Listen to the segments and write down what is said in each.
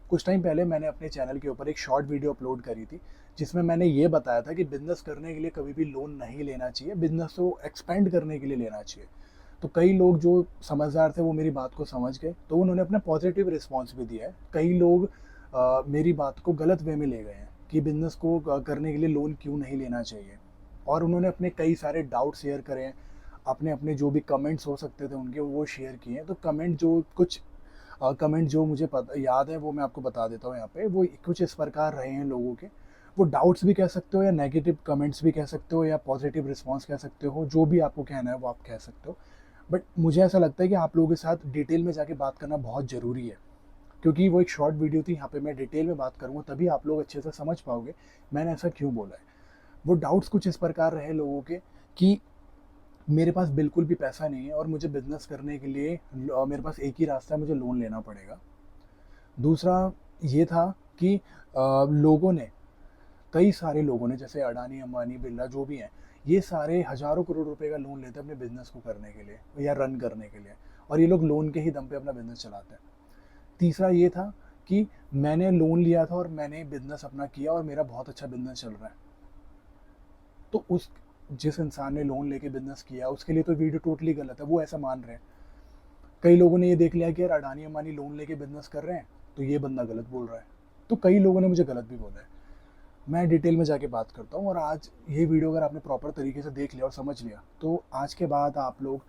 कुछ टाइम पहले मैंने अपने चैनल के ऊपर एक शॉर्ट वीडियो अपलोड करी थी, जिसमें मैंने ये बताया था कि बिज़नेस करने के लिए कभी भी लोन नहीं लेना चाहिए, बिज़नेस को एक्सपेंड करने के लिए लेना चाहिए। तो कई लोग जो समझदार थे वो मेरी बात को समझ गए, तो उन्होंने अपना पॉजिटिव रिस्पॉन्स भी दिया है। कई लोग मेरी बात को गलत वे में ले गए हैं कि बिज़नेस को करने के लिए लोन क्यों नहीं लेना चाहिए, और उन्होंने अपने कई सारे डाउट शेयर करे हैं। अपने अपने जो भी कमेंट्स हो सकते थे उनके वो शेयर किए हैं। तो कमेंट जो मुझे पता याद है वो मैं आपको बता देता हूँ यहाँ पे। वो कुछ इस प्रकार रहे हैं लोगों के। वो डाउट्स भी कह सकते हो या नेगेटिव कमेंट्स भी कह सकते हो या पॉजिटिव रिस्पॉन्स कह सकते हो, जो भी आपको कहना है वो आप कह सकते हो। बट मुझे ऐसा लगता है कि आप लोगों के साथ डिटेल में जाके बात करना बहुत ज़रूरी है, क्योंकि वो एक शॉर्ट वीडियो थी। यहाँ पे मैं डिटेल में बात करूँगा तभी आप लोग अच्छे से समझ पाओगे मैंने ऐसा क्यों बोला है। वो डाउट्स कुछ इस प्रकार रहे लोगों के कि मेरे पास बिल्कुल भी पैसा नहीं है और मुझे बिज़नेस करने के लिए मेरे पास एक ही रास्ता है, मुझे लोन लेना पड़ेगा। दूसरा ये था कि लोगों ने कई सारे लोगों ने, जैसे अडानी, अंबानी, बिरला जो भी हैं, ये सारे हज़ारों करोड़ रुपए का लोन लेते हैं अपने बिज़नेस को करने के लिए या रन करने के लिए, और ये लोग लोन के ही दम पे अपना बिज़नेस चलाते हैं। तीसरा ये था कि मैंने लोन लिया था और मैंने बिज़नेस अपना किया और मेरा बहुत अच्छा बिज़नेस चल रहा है। तो उस जिस इंसान ने लोन लेके बिज़नेस किया उसके लिए तो वीडियो टोटली गलत है, वो ऐसा मान रहे हैं। कई लोगों ने ये देख लिया कि यार अडानी अंबानी लोन लेके बिज़नेस कर रहे हैं तो ये बंदा गलत बोल रहा है। तो कई लोगों ने मुझे गलत भी बोला है। मैं डिटेल में जाके बात करता हूँ, और आज ये वीडियो अगर आपने प्रॉपर तरीके से देख लिया और समझ लिया तो आज के बाद आप लोग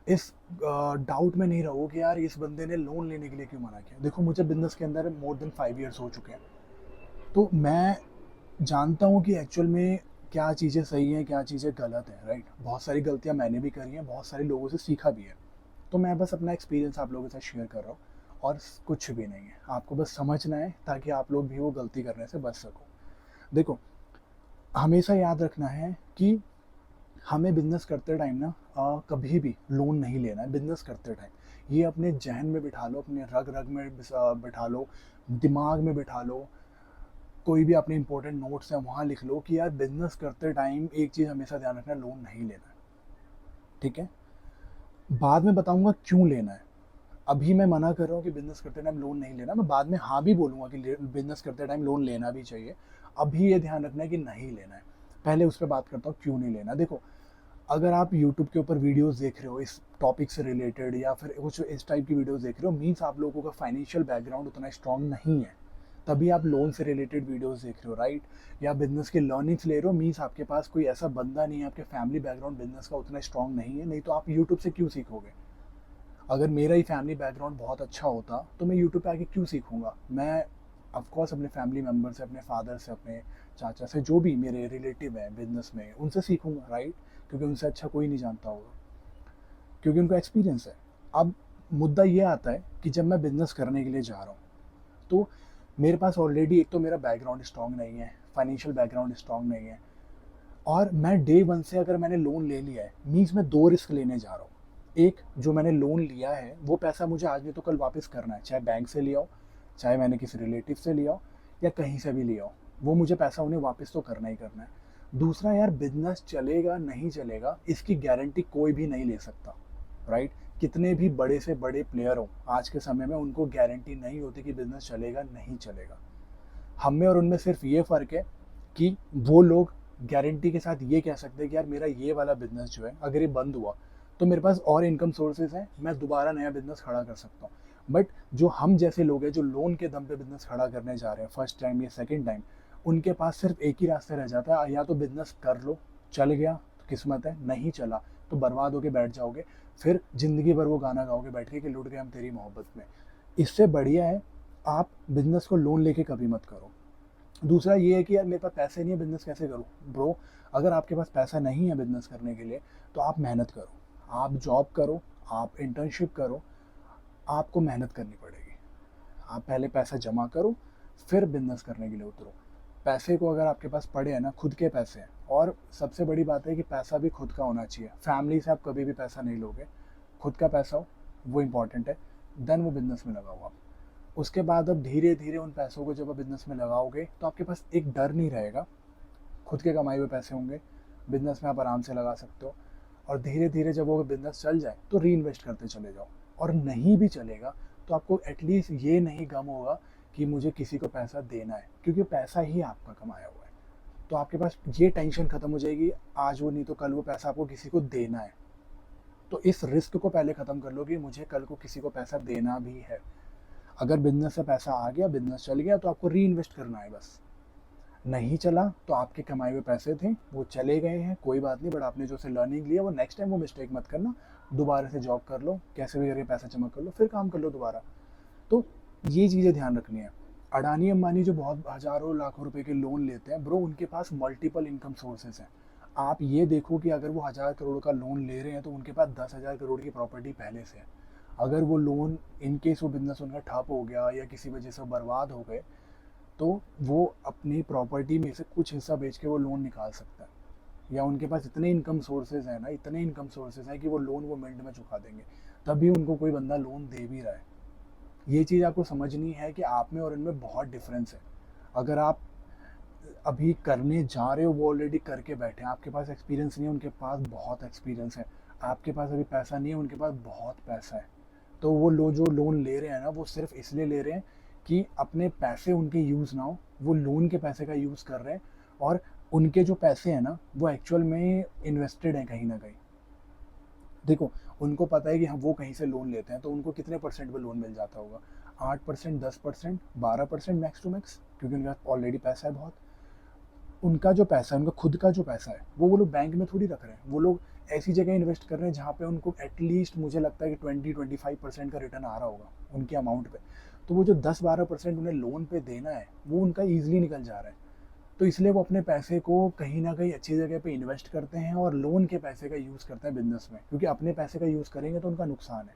इस डाउट में नहीं रहो कि यार इस बंदे ने लोन लेने के लिए क्यों मना किया। देखो, मुझे बिज़नेस के अंदर मोर देन 5 ईयर्स हो चुके हैं, तो मैं जानता हूँ कि एक्चुअल में क्या चीज़ें सही हैं, क्या चीज़ें गलत हैं, राइट? बहुत सारी गलतियाँ मैंने भी करी हैं, बहुत सारे लोगों से सीखा भी है। तो मैं बस अपना एक्सपीरियंस आप लोगों के साथ शेयर कर रहा हूँ, और कुछ भी नहीं है। आपको बस समझना है ताकि आप लोग भी वो गलती करने से बच सको। देखो, हमेशा याद रखना है कि हमें बिज़नेस करते टाइम ना कभी भी लोन नहीं लेना है बिज़नेस करते टाइम। ये अपने ज़हन में बिठा लो, अपने रग-रग में बिठा लो, दिमाग में बिठा लो। कोई भी अपने इंपॉर्टेंट नोट्स हैं वहाँ लिख लो कि यार बिज़नेस करते टाइम एक चीज़ हमेशा ध्यान रखना है, लोन नहीं लेना है, ठीक है? बाद में बताऊँगा क्यों लेना है। अभी मैं मना कर रहा हूँ कि बिज़नेस करते टाइम लोन नहीं लेना, मैं बाद में हाँ भी बोलूँगा कि बिज़नेस करते टाइम लोन लेना भी चाहिए। अभी ये ध्यान रखना है कि नहीं लेना है। पहले उस पे बात करता हूँ क्यों नहीं लेना। देखो, अगर आप यूट्यूब के ऊपर वीडियोस देख रहे हो इस टॉपिक से रिलेटेड या फिर कुछ इस टाइप की वीडियोस देख रहे हो, मीन्स आप लोगों का फाइनेंशियल बैकग्राउंड उतना स्ट्रांग नहीं है, तभी आप लोन से रिलेटेड वीडियोस देख रहे हो, राइट? या बिजनेस के लर्निंग्स ले रहे हो, मीन्स आपके पास कोई ऐसा बंदा नहीं है, आपके फैमिली बैकग्राउंड बिजनेस का उतना स्ट्रांग नहीं है, नहीं तो आप यूट्यूब से क्यों सीखोगे? अगर मेरा ही फैमिली बैकग्राउंड बहुत अच्छा होता तो मैं यूट्यूब पे आके क्यों सीखूंगा? मैं ऑफकोर्स अपने फैमिली मेम्बर से, अपने फादर से, अपने चाचा से, जो भी मेरे रिलेटिव हैं बिजनेस में, उनसे सीखूंगा, राइट? क्योंकि उनसे अच्छा कोई नहीं जानता होगा, क्योंकि उनको एक्सपीरियंस है। अब मुद्दा ये आता है कि जब मैं बिजनेस करने के लिए जा रहा हूँ, तो मेरे पास ऑलरेडी एक तो मेरा बैकग्राउंड स्ट्रांग नहीं है, फाइनेंशियल बैकग्राउंड स्ट्रांग नहीं है, और मैं डे वन से अगर मैंने लोन ले लिया है, मीन्स मैं दो रिस्क लेने जा रहा हूँ। एक, जो मैंने लोन लिया है वो पैसा मुझे आज नहीं तो कल वापस करना है, चाहे बैंक से लिया हो, चाहे मैंने किसी रिलेटिव से लिया हो, या कहीं से भी लिया हो, वो मुझे पैसा उन्हें वापस तो करना ही करना है। दूसरा, यार बिजनेस चलेगा नहीं चलेगा इसकी गारंटी कोई भी नहीं ले सकता, राइट? कितने भी बड़े से बड़े प्लेयर हो आज के समय में, उनको गारंटी नहीं होती कि बिजनेस चलेगा नहीं चलेगा। हम में और उनमें सिर्फ ये फ़र्क है कि वो लोग गारंटी के साथ ये कह सकते हैं कि यार मेरा ये वाला बिज़नेस जो है अगर ये बंद हुआ तो मेरे पास और इनकम सोर्सेज हैं, मैं दोबारा नया बिज़नेस खड़ा कर सकता हूँ। बट जो हम जैसे लोग हैं जो लोन के दम पे बिज़नेस खड़ा करने जा रहे हैं फर्स्ट टाइम या सेकंड टाइम, उनके पास सिर्फ एक ही रास्ता रह जाता है, या तो बिज़नेस कर लो, चल गया तो किस्मत है, नहीं चला तो बर्बाद होके बैठ जाओगे, फिर ज़िंदगी भर वो गाना गाओगे बैठ के कि लुट गए हम तेरी मोहब्बत में। इससे बढ़िया है आप बिज़नेस को लोन लेके कभी मत करो। दूसरा ये है कि यार मेरे पास पैसे नहीं है, बिज़नेस कैसे करूँ? ब्रो, अगर आपके पास पैसा नहीं है बिज़नेस करने के लिए तो आप मेहनत करो, आप जॉब करो, आप इंटर्नशिप करो, आपको मेहनत करनी पड़ेगी। आप पहले पैसा जमा करो, फिर बिज़नेस करने के लिए उतरो। पैसे को अगर आपके पास पड़े हैं ना, खुद के पैसे हैं, और सबसे बड़ी बात है कि पैसा भी खुद का होना चाहिए। फैमिली से आप कभी भी पैसा नहीं लोगे, खुद का पैसा हो वो इम्पॉर्टेंट है, देन वो बिज़नेस में लगाओ आप। उसके बाद अब धीरे धीरे उन पैसों को जब आप बिज़नेस में लगाओगे तो आपके पास एक डर नहीं रहेगा, खुद के कमाए हुए पैसे होंगे, बिज़नेस में आप आराम से लगा सकते हो। और धीरे धीरे जब वो बिज़नेस चल जाए तो री इन्वेस्ट करते चले जाओ, और नहीं भी चलेगा तो आपको एटलीस्ट ये नहीं गम होगा कि मुझे किसी को पैसा देना है, क्योंकि पैसा ही आपका कमाया हुआ है। तो आपके पास ये टेंशन खत्म हो जाएगी, आज वो नहीं तो कल वो पैसा आपको किसी को देना है। तो इस रिस्क को पहले ख़त्म कर लो कि मुझे कल को किसी को पैसा देना भी है। अगर बिजनेस से पैसा आ गया, बिजनेस चल गया, तो आपको री इन्वेस्ट करना है बस। नहीं चला तो आपके कमाए हुए पैसे थे, वो चले गए हैं, कोई बात नहीं, बट आपने जो से लर्निंग लिया, वो नेक्स्ट टाइम वो मिस्टेक मत करना। दोबारा से जॉब कर लो, कैसे भी करके पैसा जमा कर लो, फिर काम कर लो दोबारा। तो ये चीज़ें ध्यान रखनी है। अडानी अंबानी जो बहुत हज़ारों लाखों रुपए के लोन लेते हैं ब्रो, उनके पास मल्टीपल इनकम सोर्सेज हैं। आप ये देखो कि अगर वो 1000 करोड़ का लोन ले रहे हैं तो उनके पास 10,000 करोड़ की प्रॉपर्टी पहले से है। अगर वो लोन इन केस वो बिजनेस उनका ठप हो गया या किसी वजह से बर्बाद हो गए, तो वो अपनी प्रॉपर्टी में से कुछ हिस्सा बेच के वो लोन निकाल सकता है। या उनके पास इतने इनकम सोर्सेज हैं ना, इतने इनकम सोर्सेज हैं कि वो लोन वो मिनट में चुका देंगे, तभी उनको कोई बंदा लोन दे भी रहा है। ये चीज़ आपको समझनी है कि आप में और इनमें बहुत डिफरेंस है। अगर आप अभी करने जा रहे हो, वो ऑलरेडी करके बैठे हैं, आपके पास एक्सपीरियंस नहीं है, उनके पास बहुत एक्सपीरियंस है। आपके पास अभी पैसा नहीं है, उनके पास बहुत पैसा है। तो वो जो लोन ले रहे हैं ना, वो सिर्फ इसलिए ले रहे हैं कि अपने पैसे उनके यूज़ ना हो, वो लोन के पैसे का यूज़ कर रहे हैं। और उनके जो पैसे हैं ना, वो एक्चुअल में इन्वेस्टेड हैं कहीं ना कहीं। देखो, उनको पता है कि हम वो कहीं से लोन लेते हैं तो उनको कितने परसेंट पे लोन मिल जाता होगा, 8%, 10%, 12% मैक्स टू मैक्स, क्योंकि उनके पास ऑलरेडी पैसा है बहुत। उनका जो पैसा है, उनका खुद का जो पैसा है, वो लोग बैंक में थोड़ी रख रहे हैं, वो लोग ऐसी जगह इन्वेस्ट कर रहे हैं जहाँ पे उनको एटलीस्ट मुझे लगता है कि 20-25% का रिटर्न आ रहा होगा उनके अमाउंट पे। तो वो जो 10-12% उन्हें लोन पे देना है, वो उनका ईजिली निकल जा रहा है। तो इसलिए वो अपने पैसे को कहीं ना कहीं अच्छी जगह पे इन्वेस्ट करते हैं और लोन के पैसे का यूज़ करते हैं बिजनेस में, क्योंकि अपने पैसे का यूज़ करेंगे तो उनका नुकसान है,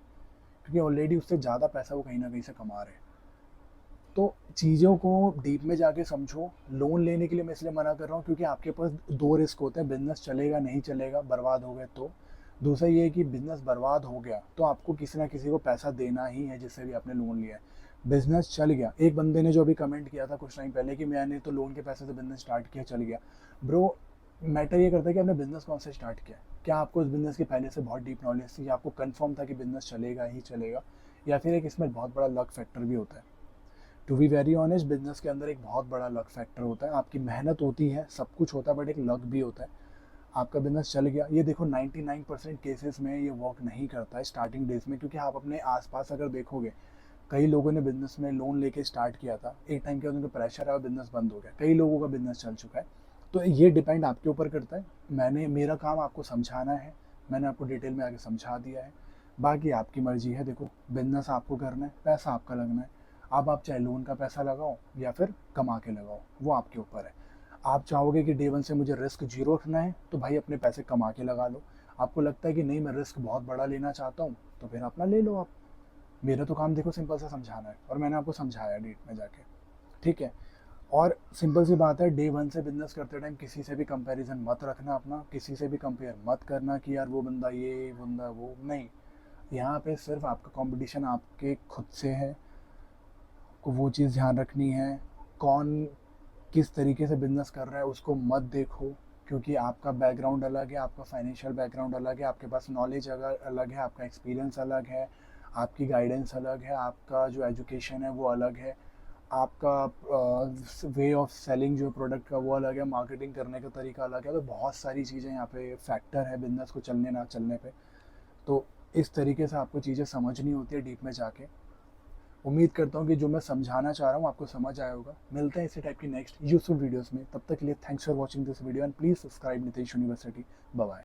क्योंकि ऑलरेडी उससे ज़्यादा पैसा वो कहीं ना कहीं से कमा रहे हैं। तो चीज़ों को डीप में जाके समझो। लोन लेने के लिए मैं इसलिए मना कर रहा हूँ क्योंकि आपके पास दो रिस्क होते हैं, बिजनेस चलेगा नहीं चलेगा, बर्बाद हो गए तो। दूसरा ये है कि बिजनेस बर्बाद हो गया तो आपको किसी ना किसी को पैसा देना ही है, जिससे भी आपने लोन लिया है। बिजनेस चल गया, एक बंदे ने जो अभी कमेंट किया था कुछ टाइम पहले कि मैंने तो लोन के पैसे से बिजनेस स्टार्ट किया, चल गया। ब्रो, मैटर ये करता है कि आपने बिजनेस कौन से स्टार्ट किया। क्या आपको इस बिजनेस की पहले से बहुत डीप नॉलेज थी, आपको कंफर्म था कि बिजनेस चलेगा ही चलेगा, या फिर एक इसमें बहुत बड़ा लक फैक्टर भी होता है। To be very honest, business के अंदर एक बहुत बड़ा लक फैक्टर होता है। आपकी मेहनत होती है, सब कुछ होता है, बट एक लक भी होता है। आपका बिजनेस चल गया, ये देखो 99% केसेस में ये वर्क नहीं करता है स्टार्टिंग डेज में, क्योंकि आप अपने आसपास अगर देखोगे, कई लोगों ने बिजनेस में लोन लेके स्टार्ट किया था, एक टाइम के बाद उनको प्रेशर आया, बिजनेस बंद हो गया, कई लोगों का बिजनेस चल चुका है। तो ये डिपेंड आपके ऊपर करता है। मेरा काम आपको समझाना है, मैंने आपको डिटेल में आगे समझा दिया है। बाकी आपकी मर्जी है। देखो, बिजनेस आपको करना है, पैसा आपका लगना है। अब आप चाहे लोन का पैसा लगाओ या फिर कमा के लगाओ, वो आपके ऊपर है। आप चाहोगे कि डे वन से मुझे रिस्क जीरो रखना है, तो भाई अपने पैसे कमा के लगा लो। आपको लगता है कि नहीं, मैं रिस्क बहुत बड़ा लेना चाहता हूँ, तो फिर अपना ले लो आप। मेरा तो काम देखो सिंपल सा समझाना है, और मैंने आपको समझाया डीप में जाके, ठीक है। और सिंपल सी बात है, डे वन से बिजनेस करते टाइम किसी से भी कंपैरिजन मत रखना अपना, किसी से भी कंपेयर मत करना कि यार वो बंदा ये बंदा वो, नहीं। यहाँ पे सिर्फ आपका कंपटीशन आपके खुद से है, को वो चीज़ ध्यान रखनी है। कौन किस तरीके से बिजनेस कर रहा है उसको मत देखो, क्योंकि आपका बैकग्राउंड अलग है, आपका फाइनेंशियल बैकग्राउंड अलग है, आपके पास नॉलेज अलग है, आपका एक्सपीरियंस अलग है, आपकी गाइडेंस अलग है, आपका जो एजुकेशन है वो अलग है, आपका वे ऑफ सेलिंग जो प्रोडक्ट का वो अलग है, मार्केटिंग करने का तरीका अलग है। तो बहुत सारी चीज़ें यहाँ पे फैक्टर है बिजनेस को चलने ना चलने पे। तो इस तरीके से आपको चीज़ें समझनी होती है डीप में जाके। उम्मीद करता हूँ कि जो मैं समझाना चाह रहा हूँ आपको समझ आया होगा। मिलते हैं इसी टाइप की नेक्स्ट यूजफुल वीडियोस में, तब तक के लिए thanks for watching this video and please subscribe Nitesh University. Bye bye.